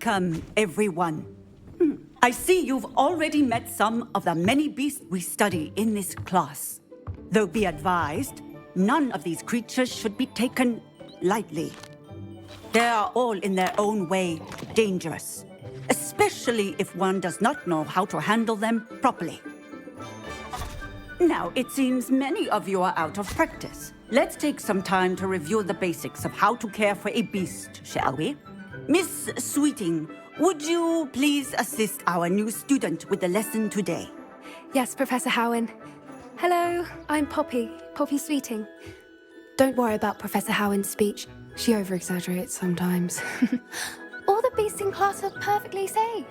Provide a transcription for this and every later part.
Welcome, everyone. I see you've already met some of the many beasts we study in this class. Though be advised, none of these creatures should be taken lightly. They are all in their own way dangerous, especially if one does not know how to handle them properly. Now, it seems many of you are out of practice. Let's take some time to review the basics of how to care for a beast, shall we? Miss Sweeting, would you please assist our new student with the lesson today? Yes, Professor Howen. Hello, I'm Poppy Sweeting. Don't worry about Professor Howen's speech. She over-exaggerates sometimes. All the beasts in class are perfectly safe.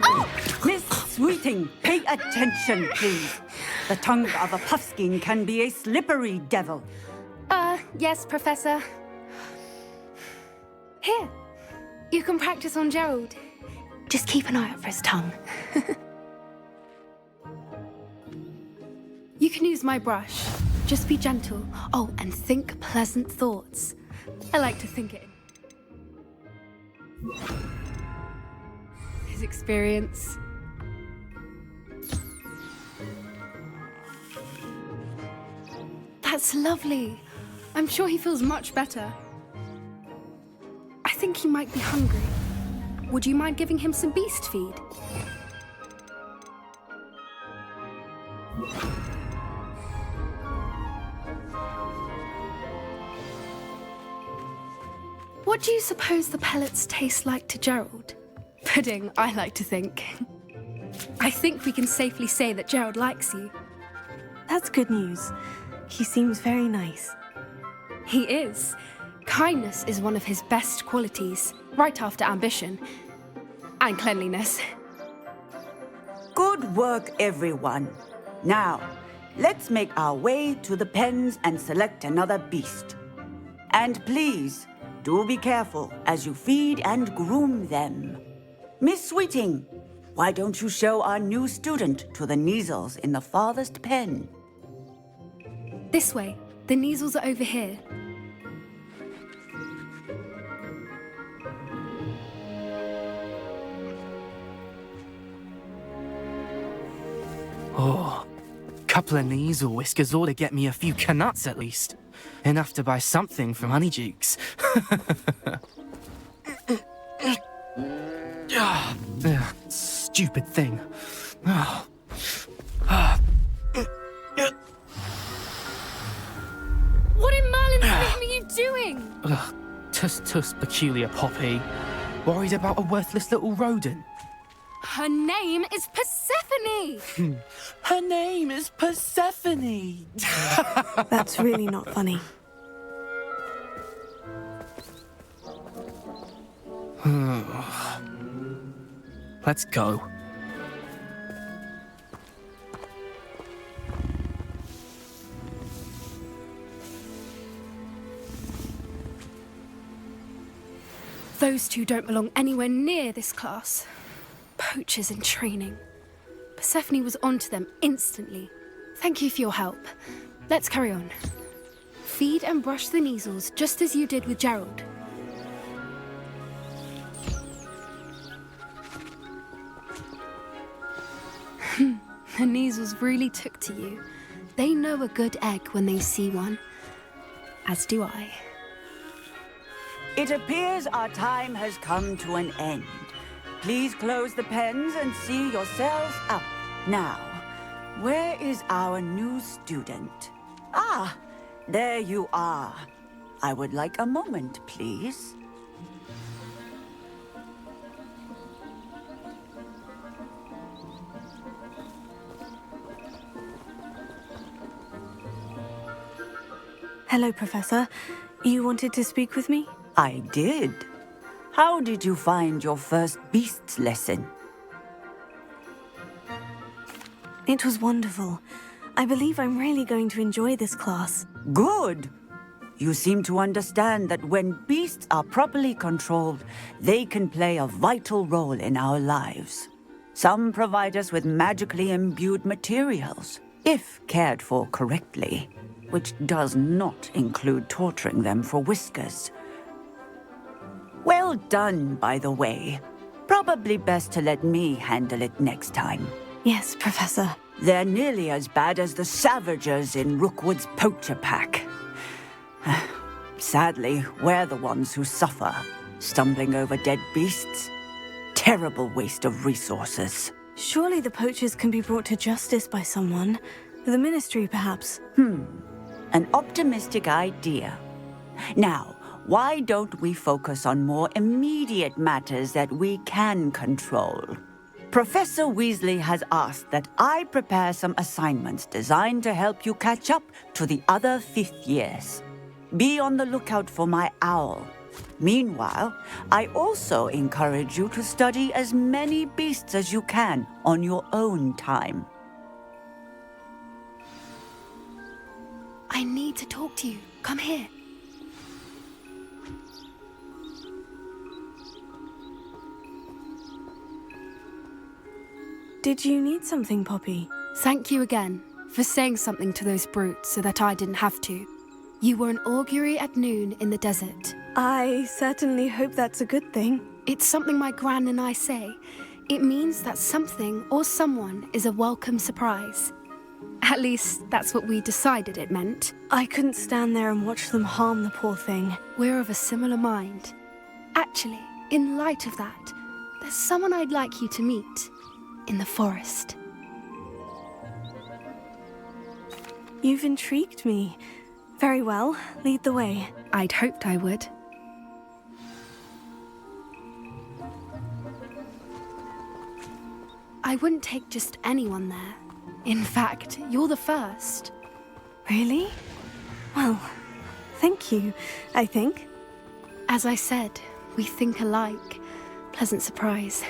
Oh! Miss Sweeting, pay attention, please. The tongue of a puffskein can be a slippery devil. Yes, Professor. Here, you can practice on Gerald. Just keep an eye out for his tongue. You can use my brush. Just be gentle. Oh, and think pleasant thoughts. I like to think it in. His experience. That's lovely. I'm sure he feels much better. I think he might be hungry. Would you mind giving him some beast feed? What do you suppose the pellets taste like to Gerald? Pudding, I like to think. I think we can safely say that Gerald likes you. That's good news. He seems very nice. He is. Kindness is one of his best qualities, right after ambition. And cleanliness. Good work, everyone. Now, let's make our way to the pens and select another beast. And please, do be careful as you feed and groom them. Miss Sweeting, why don't you show our new student to the Neasels in the farthest pen? This way. The Neasels are over here. Oh, couple of Neasel whiskers ought to get me a few canuts at least. Enough to buy something from Honeydukes. Stupid thing. What in Merlin's name are you doing? Tuss, peculiar Poppy. Worried about a worthless little rodent. Her name is Persephone! Her name is Persephone! That's really not funny. Let's go. Those two don't belong anywhere near this class. Poachers in training. Persephone was onto them instantly. Thank you for your help. Let's carry on. Feed and brush the Neasels just as you did with Gerald. The Neasels really took to you. They know a good egg when they see one. As do I. It appears our time has come to an end. Please close the pens and see yourselves out. Now, where is our new student? Ah, there you are. I would like a moment, please. Hello, Professor. You wanted to speak with me? I did. How did you find your first beasts lesson? It was wonderful. I believe I'm really going to enjoy this class. Good. You seem to understand that when beasts are properly controlled, they can play a vital role in our lives. Some provide us with magically imbued materials, if cared for correctly, which does not include torturing them for whiskers. Well done, by the way. Probably best to let me handle it next time. Yes, Professor. They're nearly as bad as the Savagers in Rookwood's poacher pack. Sadly, we're the ones who suffer, stumbling over dead beasts. Terrible waste of resources. Surely the poachers can be brought to justice by someone. The Ministry, perhaps. An optimistic idea. Now, why don't we focus on more immediate matters that we can control? Professor Weasley has asked that I prepare some assignments designed to help you catch up to the other fifth years. Be on the lookout for my owl. Meanwhile, I also encourage you to study as many beasts as you can on your own time. I need to talk to you. Come here. Did you need something, Poppy? Thank you again for saying something to those brutes so that I didn't have to. You were an augury at noon in the desert. I certainly hope that's a good thing. It's something my gran and I say. It means that something or someone is a welcome surprise. At least, that's what we decided it meant. I couldn't stand there and watch them harm the poor thing. We're of a similar mind. Actually, in light of that, there's someone I'd like you to meet. In the forest. You've intrigued me. Very well, lead the way. I'd hoped I would. I wouldn't take just anyone there. In fact, you're the first. Really? Well, thank you, I think. As I said, we think alike. Pleasant surprise.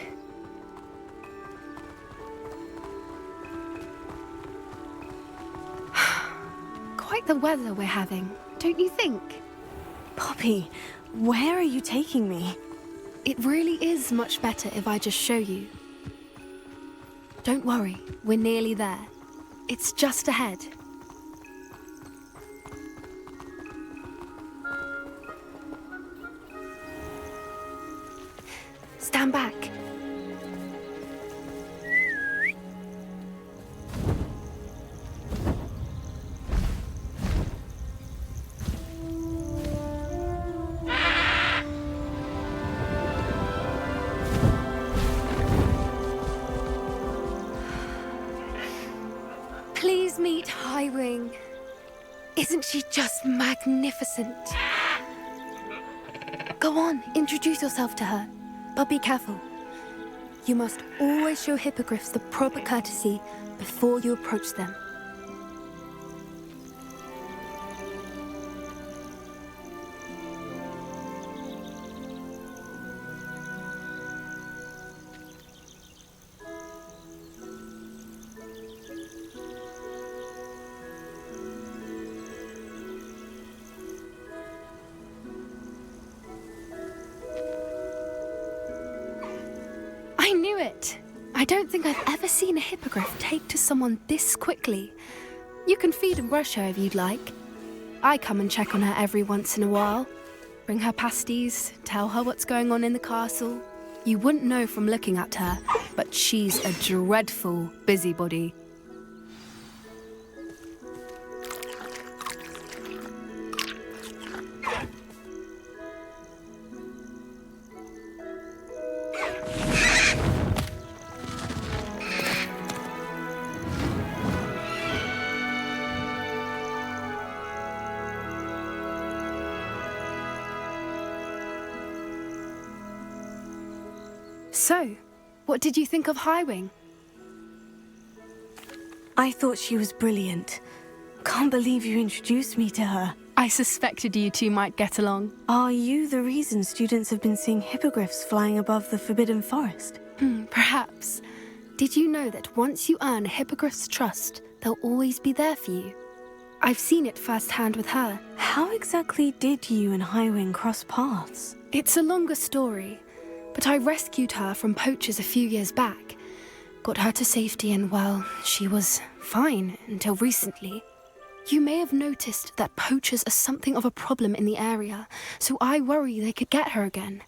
Quite the weather we're having, don't you think? Poppy, where are you taking me? It really is much better if I just show you. Don't worry, we're nearly there. It's just ahead. Stand back. Please meet Highwing. Isn't she just magnificent? Go on, introduce yourself to her. But be careful. You must always show hippogriffs the proper courtesy before you approach them. I knew it! I don't think I've ever seen a hippogriff take to someone this quickly. You can feed and brush her if you'd like. I come and check on her every once in a while. Bring her pasties, tell her what's going on in the castle. You wouldn't know from looking at her, but she's a dreadful busybody. So, what did you think of Highwing? I thought she was brilliant. Can't believe you introduced me to her. I suspected you two might get along. Are you the reason students have been seeing hippogriffs flying above the Forbidden Forest? Perhaps. Did you know that once you earn a hippogriff's trust, they'll always be there for you? I've seen it firsthand with her. How exactly did you and Highwing cross paths? It's a longer story, but I rescued her from poachers a few years back. Got her to safety and, well, she was fine until recently. You may have noticed that poachers are something of a problem in the area, so I worry they could get her again.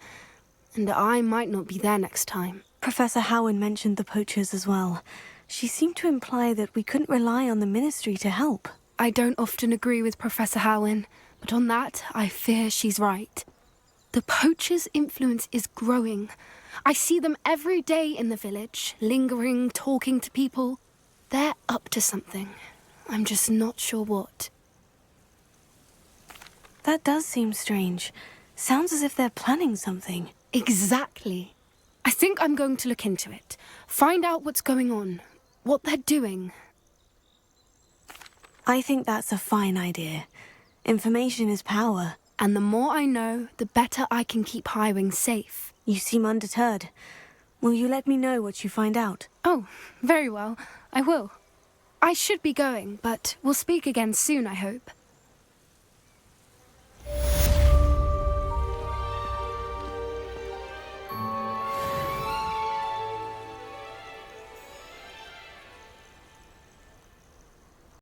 and I might not be there next time. Professor Howin mentioned the poachers as well. She seemed to imply that we couldn't rely on the Ministry to help. I don't often agree with Professor Howin, but on that, I fear she's right. The poachers' influence is growing. I see them every day in the village, lingering, talking to people. They're up to something. I'm just not sure what. That does seem strange. Sounds as if they're planning something. Exactly. I think I'm going to look into it. Find out what's going on, what they're doing. I think that's a fine idea. Information is power. And the more I know, the better I can keep Highwing safe. You seem undeterred. Will you let me know what you find out? Oh, very well. I will. I should be going, but we'll speak again soon, I hope.